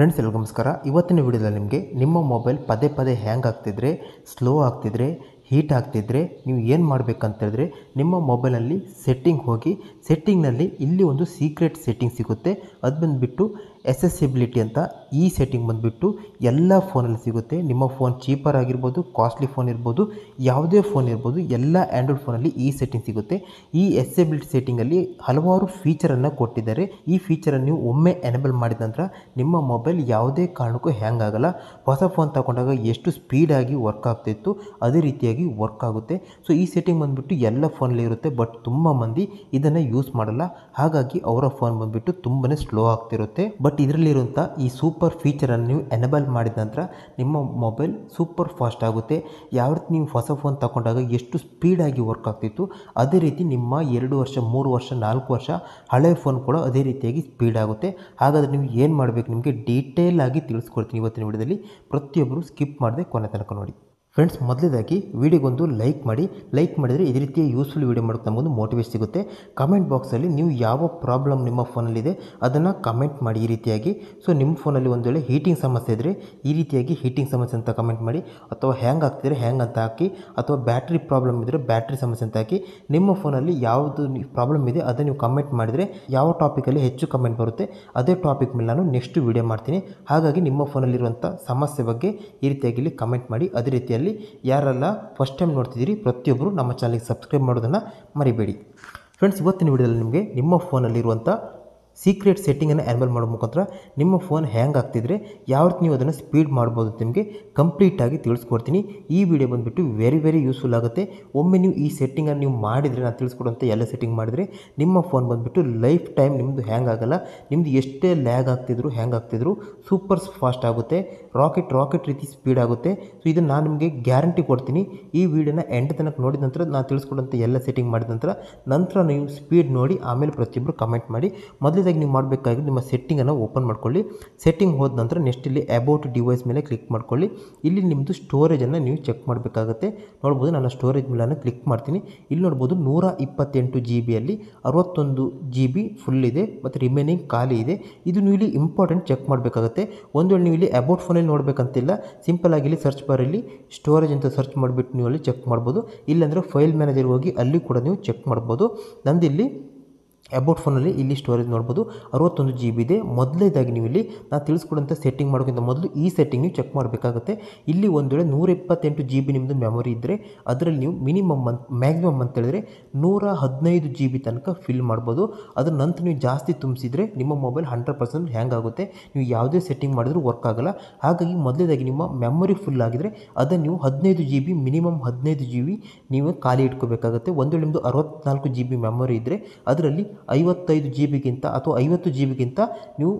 Friends ಎಲ್ಲರಿಗೂ ನಮಸ್ಕಾರ. ಇವತ್ತಿನ ವಿಡಿಯೋದಲ್ಲಿ ನಿಮಗೆ ನಿಮ್ಮ ಮೊಬೈಲ್ ಪದೇ ಪದೇ ಹ್ಯಾಂಗ್ ಆಗ್ತಿದ್ರೆ, ಸ್ಲೋ ಆಗ್ತಿದ್ರೆ, ಹೀಟ್ ಆಗ್ತಿದ್ರೆ ನೀವು ಏನು ಮಾಡಬೇಕಂತ ಹೇಳಿದ್ರೆ ನಿಮ್ಮ ಮೊಬೈಲಲ್ಲಿ ಸೆಟ್ಟಿಂಗ್ ಹೋಗಿ ಸೆಟ್ಟಿಂಗ್ನಲ್ಲಿ ಇಲ್ಲಿ ಒಂದು ಸೀಕ್ರೆಟ್ ಸೆಟ್ಟಿಂಗ್ ಸಿಗುತ್ತೆ. ಅದು ಬಂದುಬಿಟ್ಟು ಎಸೆಸಿಬಿಲಿಟಿ ಅಂತ. ಈ ಸೆಟ್ಟಿಂಗ್ ಬಂದುಬಿಟ್ಟು ಎಲ್ಲ ಫೋನಲ್ಲಿ ಸಿಗುತ್ತೆ. ನಿಮ್ಮ ಫೋನ್ ಚೀಪರ್ ಆಗಿರ್ಬೋದು, ಕಾಸ್ಟ್ಲಿ ಫೋನ್ ಇರ್ಬೋದು, ಯಾವುದೇ ಫೋನ್ ಇರ್ಬೋದು, ಎಲ್ಲ ಆ್ಯಂಡ್ರಾಯ್ಡ್ ಫೋನಲ್ಲಿ ಈ ಸೆಟ್ಟಿಂಗ್ ಸಿಗುತ್ತೆ. ಈ ಎಸೆಸಿಬಿಲಿಟಿ ಸೆಟ್ಟಿಂಗಲ್ಲಿ ಹಲವಾರು ಫೀಚರನ್ನು ಕೊಟ್ಟಿದ್ದಾರೆ. ಈ ಫೀಚರನ್ನು ನೀವು ಒಮ್ಮೆ ಎನೇಬಲ್ ಮಾಡಿದ ನಂತರ ನಿಮ್ಮ ಮೊಬೈಲ್ ಯಾವುದೇ ಕಾರಣಕ್ಕೂ ಹ್ಯಾಂಗ್ ಆಗಲ್ಲ. ಹೊಸ ಫೋನ್ ತಗೊಂಡಾಗ ಎಷ್ಟು ಸ್ಪೀಡಾಗಿ ವರ್ಕ್ ಆಗ್ತಿತ್ತು ಅದೇ ರೀತಿಯಾಗಿ ವರ್ಕ್ ಆಗುತ್ತೆ. ಸೊ ಈ ಸೆಟ್ಟಿಂಗ್ ಬಂದುಬಿಟ್ಟು ಎಲ್ಲ ಫೋನಲ್ಲಿ ಇರುತ್ತೆ, ಬಟ್ ತುಂಬ ಮಂದಿ ಇದನ್ನು ಯೂಸ್ ಮಾಡಲ್ಲ. ಹಾಗಾಗಿ ಅವರ ಫೋನ್ ಬಂದುಬಿಟ್ಟು ತುಂಬಾ ಸ್ಲೋ ಆಗ್ತಿರುತ್ತೆ. ಬಟ್ ಇದರಲ್ಲಿರುವಂಥ ಈ ಸೂಪರ್ ಫೀಚರನ್ನು ನೀವು ಎನೇಬಲ್ ಮಾಡಿದ ನಂತರ ನಿಮ್ಮ ಮೊಬೈಲ್ ಸೂಪರ್ ಫಾಸ್ಟ್ ಆಗುತ್ತೆ. ಯಾವ ರೀತಿ ನೀವು ಹೊಸ ಫೋನ್ ತಗೊಂಡಾಗ ಎಷ್ಟು ಸ್ಪೀಡಾಗಿ ವರ್ಕ್ ಆಗ್ತಿತ್ತು ಅದೇ ರೀತಿ ನಿಮ್ಮ 2 ವರ್ಷ 3 ವರ್ಷ 4 ವರ್ಷ ಹಳೆ ಫೋನ್ ಕೂಡ ಅದೇ ರೀತಿಯಾಗಿ ಸ್ಪೀಡ್ ಆಗುತ್ತೆ. ಹಾಗಾದರೆ ನೀವು ಏನು ಮಾಡಬೇಕು ನಿಮಗೆ ಡೀಟೇಲ್ ಆಗಿ ತಿಳಿಸ್ಕೊಡ್ತೀನಿ ಇವತ್ತಿನ ವಿಡಿಯೋದಲ್ಲಿ. ಪ್ರತಿಯೊಬ್ಬರು ಸ್ಕಿಪ್ ಮಾಡದೆ ಕೊನೆ ತನಕ ನೋಡಿ. ಫ್ರೆಂಡ್ಸ್, ಮೊದಲೇದಾಗಿ ವಿಡಿಯೋಗೊಂದು ಲೈಕ್ ಮಾಡಿ. ಲೈಕ್ ಮಾಡಿದರೆ ಇದೇ ರೀತಿಯ ಯೂಸ್ಫುಲ್ ವೀಡಿಯೋ ಮಾಡೋಕ್ಕೆ ನಮಗೊಂದು ಮೋಟಿವೇಟ್ ಸಿಗುತ್ತೆ. ಕಮೆಂಟ್ ಬಾಕ್ಸಲ್ಲಿ ನೀವು ಯಾವ ಪ್ರಾಬ್ಲಮ್ ನಿಮ್ಮ ಫೋನಲ್ಲಿದೆ ಅದನ್ನು ಕಮೆಂಟ್ ಮಾಡಿ ಈ ರೀತಿಯಾಗಿ. ಸೊ ನಿಮ್ಮ ಫೋನಲ್ಲಿ ಒಂದು ವೇಳೆ ಹೀಟಿಂಗ್ ಸಮಸ್ಯೆ ಇದ್ದರೆ ಈ ರೀತಿಯಾಗಿ ಹೀಟಿಂಗ್ ಸಮಸ್ಯೆ ಅಂತ ಕಮೆಂಟ್ ಮಾಡಿ, ಅಥವಾ ಹ್ಯಾಂಗ್ ಆಗ್ತಿದ್ರೆ ಹ್ಯಾಂಗ್ ಅಂತ ಹಾಕಿ, ಅಥವಾ ಬ್ಯಾಟ್ರಿ ಪ್ರಾಬ್ಲಮ್ ಇದ್ದರೆ ಬ್ಯಾಟ್ರಿ ಸಮಸ್ಯೆ ಅಂತ ಹಾಕಿ. ನಿಮ್ಮ ಫೋನಲ್ಲಿ ಯಾವುದು ಪ್ರಾಬ್ಲಮ್ ಇದೆ ಅದನ್ನು ನೀವು ಕಮೆಂಟ್ ಮಾಡಿದರೆ ಯಾವ ಟಾಪಿಕಲ್ಲಿ ಹೆಚ್ಚು ಕಮೆಂಟ್ ಬರುತ್ತೆ ಅದೇ ಟಾಪಿಕ್ ಮೇಲೆ ನಾನು ನೆಕ್ಸ್ಟ್ ವೀಡಿಯೋ ಮಾಡ್ತೀನಿ. ಹಾಗಾಗಿ ನಿಮ್ಮ ಫೋನಲ್ಲಿರುವಂಥ ಸಮಸ್ಯೆ ಬಗ್ಗೆ ಈ ರೀತಿಯಾಗಿ ಇಲ್ಲಿ ಕಮೆಂಟ್ ಮಾಡಿ. ಅದೇ ರೀತಿಯಲ್ಲಿ ಯಾರೆಲ್ಲ ಫಸ್ಟ್ ಟೈಮ್ ನೋಡ್ತಿದ್ದೀರಿ ಪ್ರತಿಯೊಬ್ಬರು ನಮ್ಮ ಚಾನಲ್ಗೆ ಸಬ್ಸ್ಕ್ರೈಬ್ ಮಾಡೋದನ್ನು ಮರಿಬೇಡಿ. ಫ್ರೆಂಡ್ಸ್, ಇವತ್ತಿನ ವಿಡಿಯೋದಲ್ಲಿ ನಿಮಗೆ ನಿಮ್ಮ ಫೋನಲ್ಲಿರುವಂಥ ಸೀಕ್ರೆಟ್ ಸೆಟ್ಟಿಂಗನ್ನು ಎನೇಬಲ್ ಮಾಡೋ ಮುಖಾಂತರ ನಿಮ್ಮ ಫೋನ್ ಹ್ಯಾಂಗ್ ಆಗ್ತಿದ್ರೆ ಯಾವ ರೀತಿ ನೀವು ಅದನ್ನು ಸ್ಪೀಡ್ ಮಾಡ್ಬೋದು ಅಂತ ನಿಮಗೆ ಕಂಪ್ಲೀಟಾಗಿ ತಿಳಿಸ್ಕೊಡ್ತೀನಿ. ಈ ವಿಡಿಯೋ ಬಂದುಬಿಟ್ಟು ವೆರಿ ಯೂಸ್ಫುಲ್ ಆಗುತ್ತೆ. ಒಮ್ಮೆ ನೀವು ಈ ಸೆಟ್ಟಿಂಗನ್ನು ನೀವು ಮಾಡಿದರೆ, ನಾನು ತಿಳಿಸ್ಕೊಡುವಂಥ ಎಲ್ಲ ಸೆಟ್ಟಿಂಗ್ ಮಾಡಿದರೆ ನಿಮ್ಮ ಫೋನ್ ಬಂದುಬಿಟ್ಟು ಲೈಫ್ ಟೈಮ್ ನಿಮ್ಮದು ಹ್ಯಾಂಗ್ ಆಗಲ್ಲ. ನಿಮ್ಮದು ಎಷ್ಟೇ ಲ್ಯಾಗ್ ಆಗ್ತಿದ್ರು ಹ್ಯಾಂಗ್ ಆಗ್ತಿದ್ರು ಸೂಪರ್ ಫಾಸ್ಟ್ ಆಗುತ್ತೆ, ರಾಕೆಟ್ ರೀತಿ ಸ್ಪೀಡ್ ಆಗುತ್ತೆ. ಸೊ ಇದನ್ನು ನಾನು ನಿಮಗೆ ಗ್ಯಾರಂಟಿ ಕೊಡ್ತೀನಿ. ಈ ವಿಡಿಯೋನ ಎಂಡ್ ತನಕ ನೋಡಿದ ನಂತರ ನಾನು ತಿಳಿಸ್ಕೊಡುವಂಥ ಎಲ್ಲ ಸೆಟ್ಟಿಂಗ್ ಮಾಡಿದ ನಂತರ ನೀವು ಸ್ಪೀಡ್ ನೋಡಿ ಆಮೇಲೆ ಪ್ರತಿಯೊಬ್ಬರು ಕಮೆಂಟ್ ಮಾಡಿ. ಮೊದಲೇದಾಗಿ ನೀವು ಮಾಡಬೇಕಾಗಿ ನಿಮ್ಮ ಸೆಟ್ಟಿಂಗನ್ನು ಓಪನ್ ಮಾಡ್ಕೊಳ್ಳಿ. ಸೆಟ್ಟಿಂಗ್ ಹೋದ ನಂತರ ನೆಕ್ಸ್ಟ್ ಇಲ್ಲಿ ಅಬೌಟ್ ಡಿವೈಸ್ ಮೇಲೆ ಕ್ಲಿಕ್ ಮಾಡ್ಕೊಳ್ಳಿ. ಇಲ್ಲಿ ನಿಮ್ಮದು ಸ್ಟೋರೇಜನ್ನು ನೀವು ಚೆಕ್ ಮಾಡಬೇಕಾಗುತ್ತೆ. ನೋಡ್ಬೋದು, ನಾನು ಸ್ಟೋರೇಜ್ ಮೇಲೆ ಕ್ಲಿಕ್ ಮಾಡ್ತೀನಿ. ಇಲ್ಲಿ ನೋಡ್ಬೋದು 128 GB 61 GB ಫುಲ್ ಇದೆ ಮತ್ತು ರಿಮೈನಿಂಗ್ ಖಾಲಿ ಇದೆ. ಇದು ನೀವು ಇಲ್ಲಿ ಇಂಪಾರ್ಟೆಂಟ್ ಚೆಕ್ ಮಾಡಬೇಕಾಗುತ್ತೆ. ಒಂದು ವೇಳೆ ನೀವು ಇಲ್ಲಿ ಅಬೌಟ್ ಫೋನಲ್ಲಿ ನೋಡಬೇಕಂತಿಲ್ಲ, ಸಿಂಪಲ್ ಆಗಿ ಇಲ್ಲಿ ಸರ್ಚ್ ಬಾರಲ್ಲಿ ಸ್ಟೋರೇಜ್ ಅಂತ ಸರ್ಚ್ ಮಾಡಿಬಿಟ್ಟು ನೀವು ಅಲ್ಲಿ ಚೆಕ್ ಮಾಡ್ಬೋದು. ಇಲ್ಲಾಂದರೆ ಫೈಲ್ ಮ್ಯಾನೇಜರ್ ಹೋಗಿ ಅಲ್ಲಿ ಕೂಡ ನೀವು ಚೆಕ್ ಮಾಡ್ಬೋದು. ನಂದಿಲ್ಲಿ ಅಬೌಟ್ ಫೋನಲ್ಲಿ ಇಲ್ಲಿ ಸ್ಟೋರೇಜ್ ನೋಡ್ಬೋದು 61 GB ಇದೆ. ಮೊದಲೇದಾಗಿ ನೀವು ಇಲ್ಲಿ ನಾನು ತಿಳಿಸ್ಕೊಡುವಂಥ ಸೆಟ್ಟಿಂಗ್ ಮಾಡೋಕ್ಕಿಂತ ಮೊದಲು ಈ ಸೆಟ್ಟಿಂಗ್ ನೀವು ಚೆಕ್ ಮಾಡಬೇಕಾಗುತ್ತೆ. ಇಲ್ಲಿ ಒಂದು ವೇಳೆ 128 GB ನಿಮ್ಮದು ಮೆಮೊರಿ ಇದ್ದರೆ ಅದರಲ್ಲಿ ನೀವು ಮ್ಯಾಕ್ಸಿಮಮ್ ಅಂತ ಹೇಳಿದ್ರೆ 115 GB ತನಕ ಫಿಲ್ ಮಾಡ್ಬೋದು. ಅದರ ನಂತರ ನೀವು ಜಾಸ್ತಿ ತುಂಬಿಸಿದರೆ ನಿಮ್ಮ ಮೊಬೈಲ್ 100% ಹ್ಯಾಂಗ್ ಆಗುತ್ತೆ. ನೀವು ಯಾವುದೇ ಸೆಟ್ಟಿಂಗ್ ಮಾಡಿದ್ರೂ ವರ್ಕ್ ಆಗಲ್ಲ. ಹಾಗಾಗಿ ಮೊದಲೇದಾಗಿ ನಿಮ್ಮ ಮೆಮೊರಿ ಫುಲ್ ಆಗಿದರೆ ಅದನ್ನು ನೀವು 15 GB ಮಿನಿಮಮ್ 15 GB ನೀವು ಖಾಲಿ ಇಟ್ಕೋಬೇಕಾಗುತ್ತೆ. ಒಂದು ವೇಳೆ ನಿಮ್ಮದು 64 GB ಮೆಮೊರಿ ಇದ್ದರೆ ಅದರಲ್ಲಿ 55 GB ಅಥವಾ 50 GB ನೀವು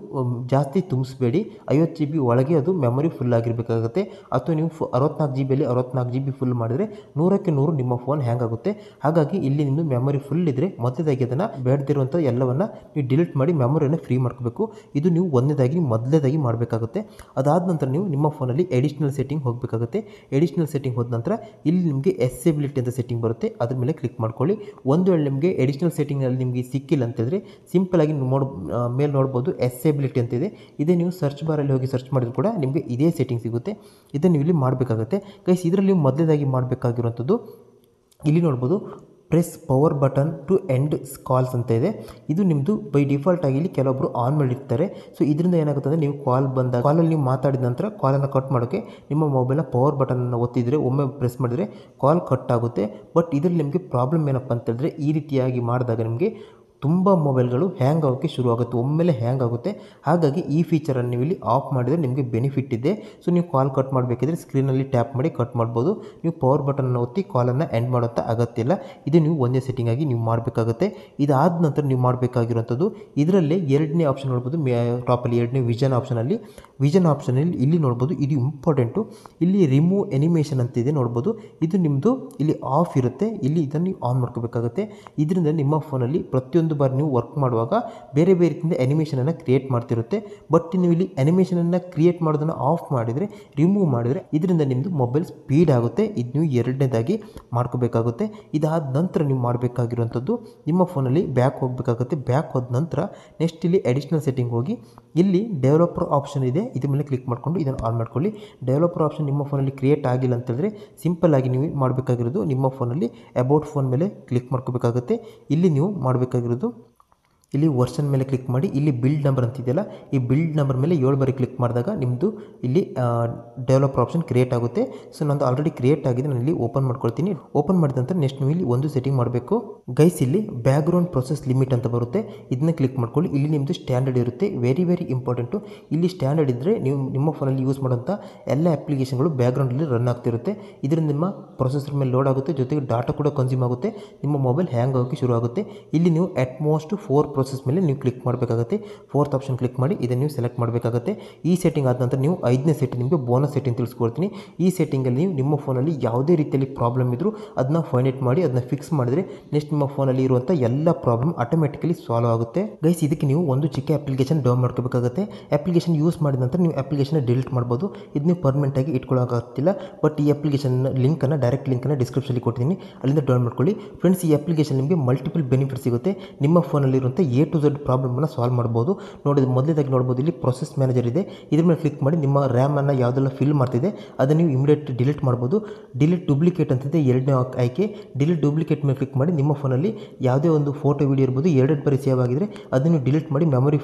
ಜಾಸ್ತಿ ತುಂಬಿಸಬೇಡಿ. 50 GB ಒಳಗೆ ಅದು ಮೆಮೊರಿ ಫುಲ್ ಆಗಿರಬೇಕಾಗುತ್ತೆ. ಅಥವಾ ನೀವು 64 GB 64 GB ಫುಲ್ ಮಾಡಿದರೆ 100ಕ್ಕೆ 100 ನಿಮ್ಮ ಫೋನ್ ಹ್ಯಾಂಗ್ ಆಗುತ್ತೆ. ಹಾಗಾಗಿ ಇಲ್ಲಿ ನಿಮ್ಮದು ಮೆಮೊರಿ ಫುಲ್ ಇದ್ದರೆ ಮೊದಲೇದಾಗಿ ಅದನ್ನು ಬೇಡದಿರುವಂಥ ಎಲ್ಲವನ್ನು ನೀವು ಡಿಲೀಟ್ ಮಾಡಿ ಮೆಮೊರಿಯನ್ನು ಫ್ರೀ ಮಾಡ್ಕೋಬೇಕು. ಇದು ನೀವು ಮೊದಲೇದಾಗಿ ಮಾಡಬೇಕಾಗುತ್ತೆ. ಅದಾದ ನಂತರ ನೀವು ನಿಮ್ಮ ಫೋನಲ್ಲಿ ಎಡಿಷ್ನಲ್ ಸೆಟ್ಟಿಂಗ್ ಹೋಗಬೇಕಾಗುತ್ತೆ. ಎಡಿಷ್ನಲ್ ಸೆಟ್ಟಿಂಗ್ ಹೋದ ನಂತರ ಇಲ್ಲಿ ನಿಮಗೆ ಎಸೆಸಿಬಿಲಿಟಿ ಅಂತ ಸೆಟ್ಟಿಂಗ್ ಬರುತ್ತೆ, ಅದ್ರ ಮೇಲೆ ಕ್ಲಿಕ್ ಮಾಡ್ಕೊಳ್ಳಿ. ಒಂದು ವೇಳೆ ನಿಮಗೆ ಎಡಿಷ್ನಲ್ ಸೆಟ್ಟಿಂಗ್ನಲ್ಲಿ ನಿಮಗೆ ಸಿಕ್ಕಿಲ್ಲ ಅಂತಂದರೆ ಸಿಂಪಲ್ ಆಗಿ ಮೇಲೆ ನೋಡ್ಬೋದು ಎಸೆಸಿಬಿಲಿಟಿ ಅಂತಿದೆ. ಇದೇ ನೀವು ಸರ್ಚ್ ಬಾರಲ್ಲಿ ಹೋಗಿ ಸರ್ಚ್ ಮಾಡಿದ್ರು ಕೂಡ ನಿಮಗೆ ಇದೇ ಸೆಟ್ಟಿಂಗ್ ಸಿಗುತ್ತೆ. ಇದನ್ನು ನೀವು ಇಲ್ಲಿ ಮಾಡಬೇಕಾಗುತ್ತೆ. ಗೈಸ್, ಇದರಲ್ಲಿ ನೀವು ಮೊದಲೇದಾಗಿ ಮಾಡಬೇಕಾಗಿರುವಂಥದ್ದು ಇಲ್ಲಿ ನೋಡ್ಬೋದು press power button to end calls ಅಂತ ಇದೆ. ಇದು ನಿಮ್ಮದು ಬೈ ಡಿಫಾಲ್ಟ್ ಆಗಿ ಇಲ್ಲಿ ಕೆಲವೊಬ್ಬರು ಆನ್ ಮಾಡಿರ್ತಾರೆ. ಸೊ ಇದರಿಂದ ಏನಾಗುತ್ತೆ ಅಂದರೆ ನೀವು ಕಾಲಲ್ಲಿ ನೀವು ಮಾತಾಡಿದ ನಂತರ ಕಾಲನ್ನು ಕಟ್ ಮಾಡೋಕ್ಕೆ ನಿಮ್ಮ ಮೊಬೈಲ್ನ ಪವರ್ ಬಟನನ್ನು ಒತ್ತಿದರೆ ಒಮ್ಮೆ ಪ್ರೆಸ್ ಮಾಡಿದರೆ ಕಾಲ್ ಕಟ್ ಆಗುತ್ತೆ. ಬಟ್ ಇದರಲ್ಲಿ ನಿಮಗೆ ಪ್ರಾಬ್ಲಮ್ ಏನಪ್ಪ ಅಂತ ಹೇಳಿದ್ರೆ ಈ ರೀತಿಯಾಗಿ ಮಾಡಿದಾಗ ನಿಮಗೆ ತುಂಬ ಮೊಬೈಲ್ಗಳು ಹ್ಯಾಂಗ್ ಆಗೋಕ್ಕೆ ಶುರುವಾಗುತ್ತೆ, ಒಮ್ಮೆಲೆ ಹ್ಯಾಂಗ್ ಆಗುತ್ತೆ. ಹಾಗಾಗಿ ಈ ಫೀಚರನ್ನು ನೀವು ಇಲ್ಲಿ ಆಫ್ ಮಾಡಿದರೆ ನಿಮಗೆ ಬೆನಿಫಿಟ್ ಇದೆ. ಸೊ ನೀವು ಕಾಲ್ ಕಟ್ ಮಾಡಬೇಕಿದ್ರೆ ಸ್ಕ್ರೀನಲ್ಲಿ ಟ್ಯಾಪ್ ಮಾಡಿ ಕಟ್ ಮಾಡ್ಬೋದು. ನೀವು ಪವರ್ ಬಟನನ್ನು ಒತ್ತಿ ಕಾಲನ್ನು ಎಂಡ್ ಮಾಡೋಂಥ ಅಗತ್ಯ ಇಲ್ಲ. ಇದು ನೀವು ಒಂದೇ ಸೆಟ್ಟಿಂಗ್ ಆಗಿ ನೀವು ಮಾಡಬೇಕಾಗುತ್ತೆ. ಇದಾದ ನಂತರ ನೀವು ಮಾಡಬೇಕಾಗಿರುವಂಥದ್ದು ಇದರಲ್ಲೇ ಎರಡನೇ ಆಪ್ಷನ್ ನೋಡ್ಬೋದು, ಟಾಪಲ್ಲಿ ಎರಡನೇ ವಿಷನ್ ಆಪ್ಷನಲ್ಲಿ ಇಲ್ಲಿ ನೋಡ್ಬೋದು. ಇದು ಇಂಪಾರ್ಟೆಂಟು. ಇಲ್ಲಿ ರಿಮೂವ್ ಎನಿಮೇಷನ್ ಅಂತಿದೆ ನೋಡ್ಬೋದು. ಇದು ನಿಮ್ಮದು ಇಲ್ಲಿ ಆಫ್ ಇರುತ್ತೆ. ಇಲ್ಲಿ ಇದನ್ನು ನೀವು ಆನ್ ಮಾಡ್ಕೋಬೇಕಾಗುತ್ತೆ. ಇದರಿಂದ ನಿಮ್ಮ ಫೋನಲ್ಲಿ ಪ್ರತಿಯೊಂದು ಬಾರಿ ನೀವು ವರ್ಕ್ ಮಾಡುವಾಗ ಬೇರೆ ರೀತಿಯಿಂದ ಅನಿಮೇಷನನ್ನು ಕ್ರಿಯೇಟ್ ಮಾಡ್ತಿರುತ್ತೆ. ಬಟ್ ನೀವು ಇಲ್ಲಿ ಅನಿಮೇಷನನ್ನು ಕ್ರಿಯೇಟ್ ಮಾಡೋದನ್ನು ಆಫ್ ಮಾಡಿದರೆ, ರಿಮೂವ್ ಮಾಡಿದರೆ ಇದರಿಂದ ನಿಮ್ಮದು ಮೊಬೈಲ್ ಸ್ಪೀಡ್ ಆಗುತ್ತೆ. ಇದು ನೀವು ಎರಡನೇದಾಗಿ ಮಾಡ್ಕೋಬೇಕಾಗುತ್ತೆ. ಇದಾದ ನಂತರ ನೀವು ಮಾಡಬೇಕಾಗಿರುವಂಥದ್ದು ನಿಮ್ಮ ಫೋನಲ್ಲಿ ಬ್ಯಾಕ್ ಹೋಗಬೇಕಾಗುತ್ತೆ. ಬ್ಯಾಕ್ ಹೋದ ನಂತರ ನೆಕ್ಸ್ಟ್ ಇಲ್ಲಿ ಅಡಿಷ್ನಲ್ ಸೆಟ್ಟಿಂಗ್ ಹೋಗಿ ಇಲ್ಲಿ ಡೆವಲಪರ್ ಆಪ್ಷನ್ ಇದೆ, ಇದ್ರ ಮೇಲೆ ಕ್ಲಿಕ್ ಮಾಡಿಕೊಂಡು ಇದನ್ನು ಆನ್ ಮಾಡ್ಕೊಳ್ಳಿ. ಡೆವಲಪರ್ ಆಪ್ಷನ್ ನಿಮ್ಮ ಫೋನಲ್ಲಿ ಕ್ರಿಯೇಟ್ ಆಗಿಲ್ಲ ಅಂತಂದರೆ ಸಿಂಪಲ್ ಆಗಿ ನೀವು ಮಾಡಬೇಕಾಗಿರೋದು ನಿಮ್ಮ ಫೋನಲ್ಲಿ ಅಬೌಟ್ ಫೋನ್ ಮೇಲೆ ಕ್ಲಿಕ್ ಮಾಡ್ಕೋಬೇಕಾಗುತ್ತೆ. ಇಲ್ಲಿ ನೀವು ಮಾಡಬೇಕಾಗಿರೋದು ಇಲ್ಲಿ ವರ್ಷನ್ ಮೇಲೆ ಕ್ಲಿಕ್ ಮಾಡಿ ಇಲ್ಲಿ ಬಿಲ್ಡ್ ನಂಬರ್ ಅಂತಿದೆಯಲ್ಲ, ಈ ಬಿಲ್ಡ್ ನಂಬರ್ ಮೇಲೆ 7 ಬಾರಿ ಕ್ಲಿಕ್ ಮಾಡಿದಾಗ ನಿಮ್ಮದು ಇಲ್ಲಿ ಡೆವಲಪರ್ ಆಪ್ಷನ್ ಕ್ರಿಯೇಟ್ ಆಗುತ್ತೆ. ಸೊ ನಂದು ಆಲ್ರೆಡಿ ಕ್ರಿಯೇಟ್ ಆಗಿದೆ, ನಾನು ಇಲ್ಲಿ ಓಪನ್ ಮಾಡ್ಕೊಳ್ತೀನಿ. ಓಪನ್ ಮಾಡಿದ ನಂತರ ನೆಕ್ಸ್ಟ್ ನೀವು ಇಲ್ಲಿ ಒಂದು ಸೆಟ್ಟಿಂಗ್ ಮಾಡಬೇಕು ಗೈಸ್. ಇಲ್ಲಿ ಬ್ಯಾಕ್ಗ್ರೌಂಡ್ ಪ್ರೊಸೆಸ್ ಲಿಮಿಟ್ ಅಂತ ಬರುತ್ತೆ, ಇದನ್ನ ಕ್ಲಿಕ್ ಮಾಡ್ಕೊಳ್ಳಿ. ಇಲ್ಲಿ ನಿಮ್ಮದು ಸ್ಟ್ಯಾಂಡರ್ಡ್ ಇರುತ್ತೆ, ವೆರಿ ಇಂಪಾರ್ಟೆಂಟು. ಇಲ್ಲಿ ಸ್ಟ್ಯಾಂಡರ್ಡ್ ಇದ್ದರೆ ನೀವು ನಿಮ್ಮ ಫೋನಲ್ಲಿ ಯೂಸ್ ಮಾಡೋಂಥ ಎಲ್ಲ ಅಪ್ಲಿಕೇಶನ್ಗಳು ಬ್ಯಾಕ್ಗ್ರೌಂಡಲ್ಲಿ ರನ್ ಆಗ್ತಿರುತ್ತೆ. ಇದರಿಂದ ನಿಮ್ಮ ಪ್ರೊಸೆಸರ್ ಮೇಲೆ ಲೋಡ್ ಆಗುತ್ತೆ, ಜೊತೆಗೆ ಡಾಟಾ ಕೂಡ ಕನ್ಸ್ಯೂಮ್ ಆಗುತ್ತೆ, ನಿಮ್ಮ ಮೊಬೈಲ್ ಹ್ಯಾಂಗ್ ಆಗೋಕ್ಕೆ ಶುರು ಆಗುತ್ತೆ. ಇಲ್ಲಿ ನೀವು ಅಟ್ಮೋಸ್ಟ್ 4 ಪ್ರೊಸೆಸ್ ಮೇಲೆ ನೀವು ಕ್ಲಿಕ್ ಮಾಡಬೇಕಾಗುತ್ತೆ. 4th ಆಪ್ಷನ್ ಕ್ಲಿಕ್ ಮಾಡಿ ಇದನ್ನು ನೀವು ಸೆಲೆಕ್ಟ್ ಮಾಡಬೇಕಾಗುತ್ತೆ. ಈ ಸೆಟ್ಟಿಂಗ್ ಆದ ನಂತರ ನೀವು 5ನೇ ಸೆಟ್ಟಿಂಗ್ ನಿಮಗೆ ಬೋನಸ್ ಸೆಟ್ಟಿಂಗ್ ತಿಳಿಸ್ಕೊಡ್ತೀನಿ. ಈ ಸೆಟ್ಟಿಂಗಲ್ಲಿ ನೀವು ನಿಮ್ಮ ಫೋನಲ್ಲಿ ಯಾವುದೇ ರೀತಿಯಲ್ಲಿ ಪ್ರಾಬ್ಲಮ್ ಇದ್ದರೂ ಅದನ್ನ ಫೈಂಡ್ ಔಟ್ ಮಾಡಿ ಅದನ್ನ ಫಿಕ್ಸ್ ಮಾಡಿದರೆ ನೆಕ್ಸ್ಟ್ ನಿಮ್ಮ ಫೋನಲ್ಲಿ ಇರುವಂಥ ಎಲ್ಲ ಪ್ರಾಬ್ಲಮ್ ಆಟೋಮೆಟಿಕಲಿ ಸಾಲ್ವ್ ಆಗುತ್ತೆ. ಗೈಸ್ ಇದಕ್ಕೆ ನೀವು ಒಂದು ಚಿಕ್ಕ ಅಪ್ಲಿಕೇಶನ್ ಡೌನ್ ಮಾಡ್ಕೋಬೇಕಾಗುತ್ತೆ. ಅಪ್ಲಿಕೇಶನ್ ಯೂಸ್ ಮಾಡಿದ ನಂತರ ನೀವು ಅಪ್ಲಿಕೇಶನ್ ಡಿಲೀಟ್ ಮಾಡ್ಬೋದು, ಇದು ನೀವು ಪರ್ಮನೆಂಟಾಗಿ ಇಟ್ಕೊಳ್ಳೋಕ್ಕಾಗ್ತಿಲ್ಲ. ಬಟ್ ಈ ಅಪ್ಲಿಕೇಶನ್ ಲಿಂಕನ್ನು ಡೈರೆಕ್ಟ್ ಲಿಂಕನ್ನು ಡಿಸ್ಕ್ರಿಪ್ಷನಲ್ಲಿ ಕೊಟ್ಟಿದ್ದೀನಿ, ಅಲ್ಲಿಂದ ಡೌನ್ ಮಾಡ್ಕೊಳ್ಳಿ. ಫ್ರೆಂಡ್ಸ್ ಈ ಅಪ್ಲಿಕೇಶನ್ ನಿಮಗೆ ಮಲ್ಟಿಪಲ್ ಬೆನಿಫಿಟ್ ಸಿಗುತ್ತೆ. ನಿಮ್ಮ ಫೋನಲ್ಲಿರುವಂಥ A to Z ಪ್ರಾಬ್ಲಮನ್ನು ಸಾಲ್ವ್ ಮಾಡ್ಬೋದು. ನೋಡಿ ಮೊದಲೇದಾಗಿ ನೋಡ್ಬೋದು ಇಲ್ಲಿ ಪ್ರೊಸೆಸ್ ಮ್ಯಾನೇಜರ್ ಇದೆ, ಇದ್ರ ಮೇಲೆ ಕ್ಲಿಕ್ ಮಾಡಿ ನಿಮ್ಮ ರ್ಯಾಮನ್ನು ಯಾವುದೆಲ್ಲ ಫಿಲ್ ಮಾಡ್ತಿದೆ ಅದನ್ನು ನೀವು ಇಮಿಡಿಯೇಟ್ ಡಿಲೀಟ್ ಮಾಡ್ಬೋದು. ಡಿಲೀಟ್ ಡೂಪ್ಲಿಕೇಟ್ ಅಂತಿದೆ ಎರಡನೇ ಆಯ್ಕೆ. ಡಿಲೀಟ್ ಡೂಪ್ಲಿಕೇಟ್ ಮೇಲೆ ಕ್ಲಿಕ್ ಮಾಡಿ ನಿಮ್ಮ ಫೋನಲ್ಲಿ ಯಾವುದೇ ಒಂದು ಫೋಟೋ ವೀಡಿಯೋ ಇರ್ಬೋದು 2 ಬಾರಿ ಸೇವ್ ಆಗಿದ್ರೆ ಅದನ್ನು ಡಿಲೀಟ್ ಮಾಡಿ ಮೆಮೊರಿ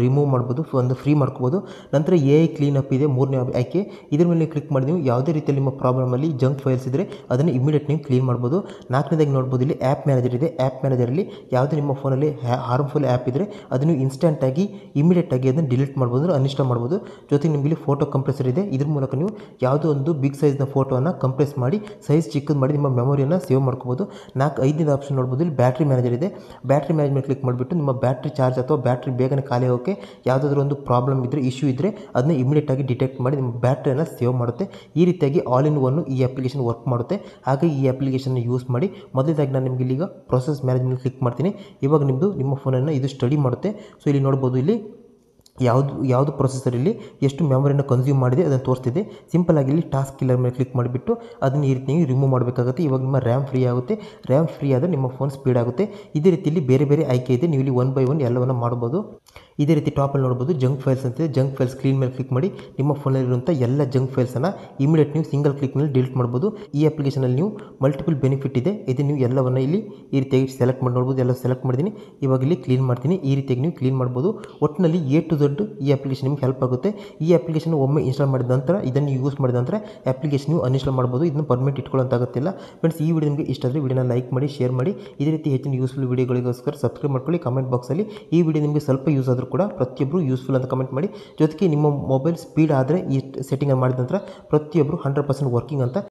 ರಿಮೂವ್ ಮಾಡ್ಬೋದು, ಒಂದು ಫ್ರೀ ಮಾಡ್ಕೋಬೋದು. ನಂತರ AI ಕ್ಲೀನ್ ಅಪ್ ಇದೆ ಮೂರನೇ ಆಯ್ಕೆ, ಇದ್ರ ಮೇಲೆ ಕ್ಲಿಕ್ ಮಾಡಿ ನೀವು ಯಾವುದೇ ರೀತಿಯಲ್ಲಿ ನಿಮ್ಮ ಪ್ರಾಬ್ಲಮಲ್ಲಿ ಜಂಕ್ ಫೈಲ್ಸ್ ಇದ್ದರೆ ಅದನ್ನು ಇಮಿಡಿಯೇಟ್ ನೀವು ಕ್ಲೀನ್ ಮಾಡ್ಬೋದು. ನಾಲ್ಕನೇದಾಗಿ ನೋಡ್ಬೋದು ಇಲ್ಲಿ ಆ್ಯಪ್ ಮ್ಯಾನೇಜರ್ ಇದೆ. ಆ್ಯಪ್ ಮ್ಯಾನೇಜರಲ್ಲಿ ಯಾವುದೇ ನಿಮ್ಮ ಫೋನಲ್ಲಿ ಹಾರ್ಮ್ಫುಲ್ ಆ್ಯಪ್ ಇದ್ದರೆ ಅದನ್ನು ಇನ್ಸ್ಟೆಂಟಾಗಿ ಇಮಿಡಿಯೇಟಾಗಿ ಅದನ್ನು ಡಿಲೀಟ್ ಮಾಡ್ಬೋದು, ಅಂದರೆ ಅನ್ಇನ್ಸ್ಟಾಲ್ ಮಾಡ್ಬೋದು. ಜೊತೆಗೆ ನಿಮಗೆ ಇಲ್ಲಿ ಫೋಟೋ ಕಂಪ್ರೆಸರ್ ಇದೆ, ಇದ್ರ ಮೂಲಕ ನೀವು ಯಾವುದೋ ಒಂದು ಬಿಗ್ ಸೈಜ್ನ ಫೋಟೋವನ್ನು ಕಂಪ್ರೆಸ್ ಮಾಡಿ ಸೈಜ್ ಚಿಕ್ಕದು ಮಾಡಿ ನಿಮ್ಮ ಮೆಮೊರಿಯನ್ನು ಸೇವ್ ಮಾಡ್ಕೋಬೋದು. 5ನೇ ಆಪ್ಷನ್ ನೋಡ್ಬೋದು ಇಲ್ಲಿ ಬ್ಯಾಟ್ರಿ ಮ್ಯಾನೇಜರ್ ಇದೆ. ಬ್ಯಾಟ್ರಿ ಮ್ಯಾನೇಜ್ಮೆಂಟ್ ಕ್ಲಿಕ್ ಮಾಡಿಬಿಟ್ಟು ನಿಮ್ಮ ಬ್ಯಾಟ್ರಿ ಚಾರ್ಜ್ ಅಥವಾ ಬ್ಯಾಟ್ರಿ ಬೇಗನೆ ಖಾಲಿ ಆಗೋಕ್ಕೆ ಯಾವುದಾದ್ರೂ ಒಂದು ಪ್ರಾಬ್ಲಮ್ ಇದ್ದರೆ ಇಶ್ಯೂ ಇದ್ದರೆ ಅದನ್ನ ಇಮಿಡಿಯೇಟಾಗಿ ಡಿಟೆಕ್ಟ್ ಮಾಡಿ ನಿಮ್ಮ ಬ್ಯಾಟ್ರಿಯನ್ನು ಸೇವ್ ಮಾಡುತ್ತೆ. ಈ ರೀತಿಯಾಗಿ ಆಲ್ ಇನ್ ಒನ್ ಈ ಅಪ್ಲಿಕೇಶನ್ ವರ್ಕ್ ಮಾಡುತ್ತೆ. ಹಾಗಾಗಿ ಈ ಅಪ್ಲಿಕೇಶನ್ ಯೂಸ್ ಮಾಡಿ. ಮೊದಲೇದಾಗಿ ನಾನು ನಿಮಗೆ ಈಗ ಪ್ರೊಸೆಸ್ ಮ್ಯಾನೇಜ್ಮೆಂಟ್ ಕ್ಲಿಕ್ ಮಾಡ್ತೀನಿ. ಇವಾಗ ನಿಮ್ಮ ಫೋನನ್ನು ಇದು ಸ್ಟಡಿ ಮಾಡುತ್ತೆ. ಸೊ ಇಲ್ಲಿ ನೋಡ್ಬೋದು ಇಲ್ಲಿ ಯಾವುದು ಪ್ರೊಸೆಸರಲ್ಲಿ ಎಷ್ಟು ಮೆಮೊರಿಯನ್ನು ಕನ್ಸ್ಯೂಮ್ ಮಾಡಿದೆ ಅದನ್ನು ತೋರಿಸ್ತಿದೆ. ಸಿಂಪಲ್ ಆಗಿ ಇಲ್ಲಿ ಟಾಸ್ಕ್ ಕಿಲ್ಲರ್ ಮೇಲೆ ಕ್ಲಿಕ್ ಮಾಡಿಬಿಟ್ಟು ಅದನ್ನು ಈ ರೀತಿ ರಿಮೂವ್ ಮಾಡಬೇಕಾಗುತ್ತೆ. ಇವಾಗ ನಿಮ್ಮ ರ್ಯಾಮ್ ಫ್ರೀ ಆಗುತ್ತೆ. ರ್ಯಾಮ್ ಫ್ರೀ ಆದರೆ ನಿಮ್ಮ ಫೋನ್ ಸ್ಪೀಡ್ ಆಗುತ್ತೆ. ಇದೇ ರೀತಿಯಲ್ಲಿ ಬೇರೆ ಆಯ್ಕೆ ಇದೆ, ನೀವು ಇಲ್ಲಿ 1 by 1 ಎಲ್ಲವನ್ನು ಮಾಡ್ಬೋದು. ಇದೇ ರೀತಿ ಟಾಪಲ್ಲಿ ನೋಡ್ಬೋದು ಜಂಕ್ ಫೈಲ್ಸ್ ಅಂತಿದೆ. ಜಂಕ್ ಫೈಲ್ಸ್ ಕ್ಲೀನ್ ಮೇಲೆ ಕ್ಲಿಕ್ ಮಾಡಿ ನಿಮ್ಮ ಫೋನಲ್ಲಿರುವಂಥ ಎಲ್ಲ ಜಂಕ್ ಫೈಲ್ಸನ್ನು ಇಮಿಡಿಯೇಟ್ ನೀವು ಸಿಂಗಲ್ ಕ್ಲಿಕ್ನಲ್ಲಿ ಡಿಲೀಟ್ ಮಾಡ್ಬೋದು. ಈ ಅಪ್ಲಿಕೇಶನಲ್ಲಿ ನೀವು ಮಲ್ಟಿಪಲ್ ಬೆನಿಫಿಟ್ ಇದೆ, ಇದು ನೀವು ಎಲ್ಲವನ್ನು ಇಲ್ಲಿ ಈ ರೀತಿಯಾಗಿ ಸೆಲೆಕ್ಟ್ ಮಾಡಿ ನೋಡ್ಬೋದು. ಎಲ್ಲ ಸೆಲೆಕ್ಟ್ ಮಾಡಿದ್ದೀನಿ, ಇವಾಗ ಇಲ್ಲಿ ಕ್ಲೀನ್ ಮಾಡ್ತೀನಿ. ಈ ರೀತಿಯಾಗಿ ನೀವು ಕ್ಲೀನ್ ಮಾಡ್ಬೋದು. ಒಟ್ಟಿನಲ್ಲಿ A to Z ಈ ಅಪ್ಲಿಕೇಶನ್ ನಿಮಗೆ ಹೆಲ್ಪ್ ಆಗುತ್ತೆ. ಈ ಅಪ್ಲಿಕೇಶನ್ ಒಮ್ಮೆ ಇನ್ಸ್ಟಾಲ್ ಮಾಡಿದ ನಂತರ ಇದನ್ನು ಯೂಸ್ ಮಾಡಿದ ನಂತರ ಅಪ್ಲಿಕೇಶನ್ ನೀವು ಅನ್ಇನ್ಸ್ಟಾಲ್ ಮಾಡ್ಬೋದು, ಇದನ್ನು ಪರ್ಮನೆಂಟ್ ಇಟ್ಕೊಳ್ಳೋಂತಾಗುತ್ತಿಲ್ಲ. ಫ್ರೆಂಡ್ಸ್ ಈ ವಿಡಿಯೋ ನಿಮಗೆ ಇಷ್ಟ ಆದರೆ ವಿಡಿಯೋನ ಲೈಕ್ ಮಾಡಿ, ಶೇರ್ ಮಾಡಿ. ಇದೇ ರೀತಿ ಹೆಚ್ಚಿನ ಯೂಸ್ಫುಲ್ ವಿಡಿಯೋಗಳಿಗೋಸ್ಕರ ಸಬ್ಸ್ಕ್ರೈಬ್ ಮಾಡ್ಕೊಳ್ಳಿ. ಕಮೆಂಟ್ ಬಾಕ್ಸಲ್ಲಿ ಈ ವಿಡಿಯೋ ನಿಮಗೆ ಸ್ವಲ್ಪ ಯೂಸ್ ಆದರೂ ಕೂಡ ಪ್ರತಿಯೊಬ್ಬರು ಯೂಸ್ಫುಲ್ ಅಂತ ಕಮೆಂಟ್ ಮಾಡಿ. ಜೊತೆಗೆ ನಿಮ್ಮ ಮೊಬೈಲ್ ಸ್ಪೀಡ್ ಆದರೆ ಈ ಸೆಟ್ಟಿಂಗ್ ಮಾಡಿದ ನಂತರ ಪ್ರತಿಯೊಬ್ಬರು 100% ವರ್ಕಿಂಗ್ ಅಂತ